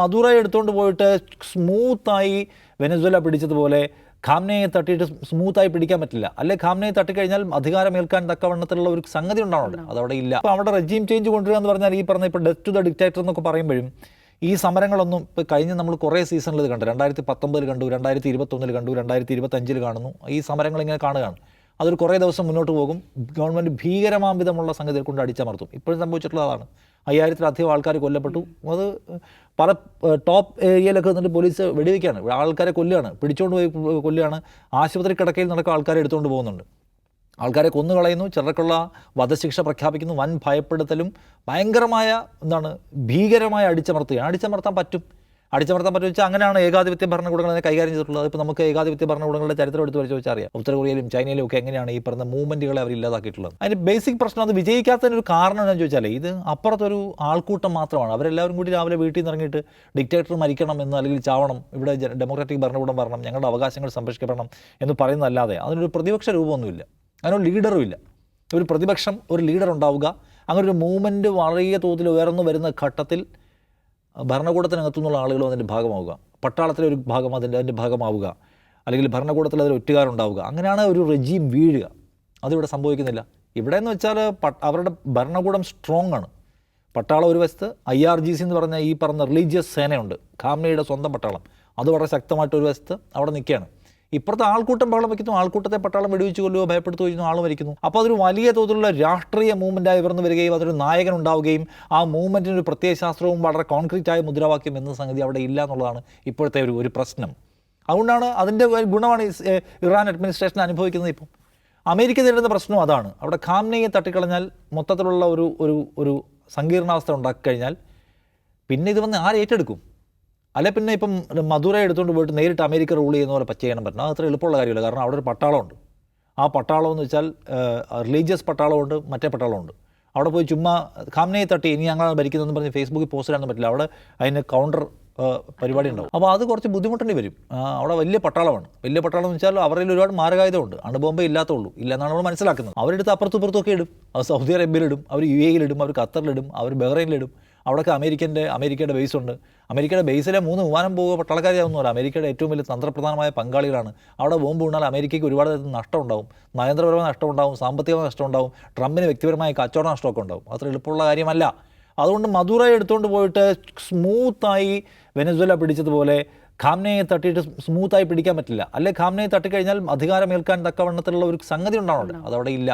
മദുറ എടുത്തുകൊണ്ട് പോയിട്ട് സ്മൂത്തായി വെനസ്വേല പിടിച്ചതുപോലെ ഖാംനയെ തട്ടിയിട്ട് സ്മൂത്തായി പിടിക്കാൻ പറ്റില്ല. അല്ലെ ഖാംനയെ തട്ടിക്കഴിഞ്ഞാൽ അധികാരമേൽക്കാൻ തക്കവണ്ണത്തിലുള്ള ഒരു സംഗതി ഉണ്ടാവുന്നുണ്ട്, അതവിടെ ഇല്ല. അപ്പോൾ അവിടെ റെജീം ചേഞ്ച് കൊണ്ടുവരിക എന്ന് പറഞ്ഞാൽ ഈ പറഞ്ഞ ഇപ്പോൾ ഡെത്ത് ടു ദ ഡിക്റ്റേറ്റർ എന്നൊക്കെ പറയുമ്പോഴും ഈ സമരങ്ങളൊന്നും ഇപ്പോൾ കഴിഞ്ഞ് നമ്മൾ കുറേ സീസണിൽ ഇത് കണ്ടു. 2019 കണ്ടു, 2021 കണ്ടു, 2025 കാണുന്നു. ഈ സമരങ്ങൾ ഇങ്ങനെ കാണുകയാണ്. അതൊരു കുറേ ദിവസം മുന്നോട്ട് പോകും. ഗവൺമെൻറ് ഭീകരമാംവിധമുള്ള സംഗതികൾ കൊണ്ട് അടിച്ചമർത്തും. ഇപ്പോഴും സംഭവിച്ചിട്ടുള്ളത് അതാണ്. 5000-ലധികം ആൾക്കാർ കൊല്ലപ്പെട്ടു. അത് പല ടോപ്പ് ഏരിയയിലൊക്കെ നിന്നിട്ട് പോലീസ് വെടിവെക്കുകയാണ്, ആൾക്കാരെ കൊല്ലുകയാണ്, പിടിച്ചുകൊണ്ട് പോയി കൊല്ലുകയാണ്. ആശുപത്രി കിടക്കയിൽ നടക്കുക ആൾക്കാരെ എടുത്തുകൊണ്ട് പോകുന്നുണ്ട്. ആൾക്കാരെ കൊന്നുകളയുന്നു, ചിലർക്കുള്ള വധശിക്ഷ പ്രഖ്യാപിക്കുന്നു. വൻ ഭയപ്പെടുത്തലും ഭയങ്കരമായ ഭീകരമായ അടിച്ചമർത്താൻ പറ്റും വെച്ചാൽ അങ്ങനെയാണ് ഏകാധിപത്യ ഭരണകൂടങ്ങൾ അതിനെ കൈകാര്യം ചെയ്തിട്ടുള്ളത്. ഇപ്പോൾ നമുക്ക് ഏകാധിപത്യ ഭരണകൂടങ്ങളുടെ ചരിത്രം എടുത്ത് പരിശോധിച്ചാൽ അറിയാം. ഉത്തര കൊറിയയിലും ചൈനയിലും ഒക്കെ എങ്ങനെയാണ് ഈ പറഞ്ഞ മൂവ്മെൻറ്റുകളെ അവർ ഇല്ലാതാക്കിയിട്ടുള്ളത്. അതിന് ബേസിക് പ്രശ്നം അത് വിജയിക്കാത്തതിനൊരു കാരണം എന്താണെന്ന് ചോദിച്ചാൽ ഇത് അപ്പുറത്തൊരു ആൾക്കൂട്ടം മാത്രമാണ്. അവരെല്ലാവരും കൂടി രാവിലെ വീട്ടിൽ നിന്ന് ഇറങ്ങിയിട്ട് ഡിക്റ്റേറ്റർ മരിക്കണം എന്ന് അല്ലെങ്കിൽ ചാവണം, ഇവിടെ ഡെമോക്രാറ്റിക് ഭരണകൂടം വരണം, ഞങ്ങളുടെ അവകാശങ്ങൾ സംരക്ഷിക്കപ്പെടണം എന്ന് പറയുന്നതല്ലാതെ അതിനൊരു പ്രതിപക്ഷ രൂപമൊന്നുമില്ല, അതിനൊരു ലീഡറും ഇല്ല. ഒരു പ്രതിപക്ഷം, ഒരു ലീഡർ ഉണ്ടാവുക, അങ്ങനെ ഒരു മൂവ്മെൻറ്റ് വലിയ തോതിൽ ഉയർന്നു വരുന്ന ഘട്ടത്തിൽ ഭരണകൂടത്തിനകത്തുനിന്നുള്ള ആളുകളും അതിൻ്റെ ഭാഗമാവുക, പട്ടാളത്തിലെ ഒരു ഭാഗം അതിൻ്റെ ഭാഗമാവുക, അല്ലെങ്കിൽ ഭരണകൂടത്തിൽ അതിൽ ഒറ്റുകാരുണ്ടാവുക. അങ്ങനെയാണ് ഒരു റെജീം വീഴുക. അതിവിടെ സംഭവിക്കുന്നില്ല. ഇവിടെ എന്ന് വെച്ചാൽ അവരുടെ ഭരണകൂടം സ്ട്രോങ് ആണ്. പട്ടാളം ഒരു വശത്ത്, IRGC എന്ന് പറഞ്ഞ ഈ പറഞ്ഞ റിലീജിയസ് സേനയുണ്ട്, ഖാംനയുടെ സ്വന്തം പട്ടാളം, അത് വളരെ ശക്തമായിട്ട് ഒരു വശത്ത് അവിടെ നിൽക്കുകയാണ്. ഇപ്പുറത്തെ ആൾക്കൂട്ടം ബഹളം വയ്ക്കുന്നു, ആൾക്കൂട്ടത്തെ പട്ടാളം വെടിവെച്ച് കൊല്ലുകയോ ഭയപ്പെടുത്തുകയോ ആൾ മരിക്കുന്നു. അപ്പോൾ അതൊരു വലിയ തോതിലുള്ള രാഷ്ട്രീയ മൂവ്മെൻറ്റായി ഉയർന്നു വരികയും അതൊരു നായകൻ ഉണ്ടാവുകയും ആ മൂവ്മെൻറ്റിനൊരു പ്രത്യയശാസ്ത്രവും വളരെ കോൺക്രീറ്റായ മുദ്രാവാക്യം എന്ന സംഗതി അവിടെ ഇല്ല എന്നുള്ളതാണ് ഇപ്പോഴത്തെ ഒരു പ്രശ്നം. അതുകൊണ്ടാണ് അതിൻ്റെ ഗുണമാണ് ഇറാൻ അഡ്മിനിസ്ട്രേഷൻ അനുഭവിക്കുന്നത്. ഇപ്പം അമേരിക്ക നേരിടുന്ന പ്രശ്നവും അതാണ്. അവിടെ ഖാംനയെ തട്ടിക്കളഞ്ഞാൽ മൊത്തത്തിലുള്ള ഒരു സങ്കീർണാവസ്ഥ ഉണ്ടാക്കിക്കഴിഞ്ഞാൽ പിന്നെ ഇത് വന്ന് ഏറ്റെടുക്കും? അല്ലെ പിന്നെ ഇപ്പം മദുര എടുത്തുകൊണ്ട് പോയിട്ട് നേരിട്ട് അമേരിക്ക റൂൾ ചെയ്യുന്ന പോലെ ചെയ്യാൻ പറ്റില്ല. അത് അത്ര എളുപ്പമുള്ള കാര്യമില്ല. കാരണം അവിടെ ഒരു പട്ടാളമുണ്ട്. ആ പട്ടാളം എന്ന് വെച്ചാൽ റിലീജിയസ് പട്ടാളമുണ്ട്, മറ്റേ പട്ടാളമുണ്ട്. അവിടെ പോയി ചുമ്മാ ഖാംനയെ തട്ടി ഇനി ഞങ്ങൾ ഭരിക്കുന്നതെന്ന് പറഞ്ഞ് ഫേസ്ബുക്കിൽ പോസ്റ്റ് ചെയ്യാനൊന്നും പറ്റില്ല. അവിടെ അതിന് കൗണ്ടർ പരിപാടി ഉണ്ടാവും. അപ്പോൾ അത് കുറച്ച് ബുദ്ധിമുട്ടേണ്ടി വരും. അവിടെ വലിയ പട്ടാളമാണ്. വലിയ പട്ടാളം എന്ന് വെച്ചാൽ അവരിൽ ഒരുപാട് മാരകായുധമുണ്ട്, അണുബോംബേ ഇല്ലാത്തുള്ളൂ, ഇല്ലെന്നാണ് നമ്മൾ മനസ്സിലാക്കുന്നത്. അവരെടുത്ത് അപ്പുറത്തും ഇപ്പുറത്തൊക്കെ ഇടും. അവർ സൗദി അറേബ്യയിലിടും, അവർ UAE-യിലിടും, അവർ ഖത്തറിലിടും, അവർ ബഹ്റൈനിലിടും. അവിടെയൊക്കെ അമേരിക്കയുടെ ബേസ് ഉണ്ട്. അമേരിക്കയുടെ ബേസിലെ 3 വിമാനം പോകുക പട്ടാളക്കാരിയാവുന്നവർ അമേരിക്കയുടെ ഏറ്റവും വലിയ തന്ത്രപ്രധാനമായ പങ്കാളികളാണ്. അവിടെ ബോംബ് വീണാൽ അമേരിക്കയ്ക്ക് ഒരുപാട് നഷ്ടം ഉണ്ടാവും, നയതന്ത്രപരമായ നഷ്ടം ഉണ്ടാവും, സാമ്പത്തികമായ നഷ്ടം ഉണ്ടാവും, ട്രംപിന് വ്യക്തിപരമായ കച്ചവട നഷ്ടമൊക്കെ ഉണ്ടാവും. അത്ര എളുപ്പമുള്ള കാര്യമല്ല. അതുകൊണ്ട് മദുറ എടുത്തുകൊണ്ട് പോയിട്ട് സ്മൂത്തായി വെനസ്വേല പിടിച്ചതുപോലെ ഖാംനയെ തട്ടിയിട്ട് സ്മൂത്തായി പിടിക്കാൻ പറ്റില്ല. അല്ലെ ഖാംനയെ തട്ടിക്കഴിഞ്ഞാൽ അധികാരമേൽക്കാൻ തക്കവണ്ണത്തിലുള്ള ഒരു സംഗതി ഉണ്ടാവുന്നുണ്ട്, അതവിടെ ഇല്ല.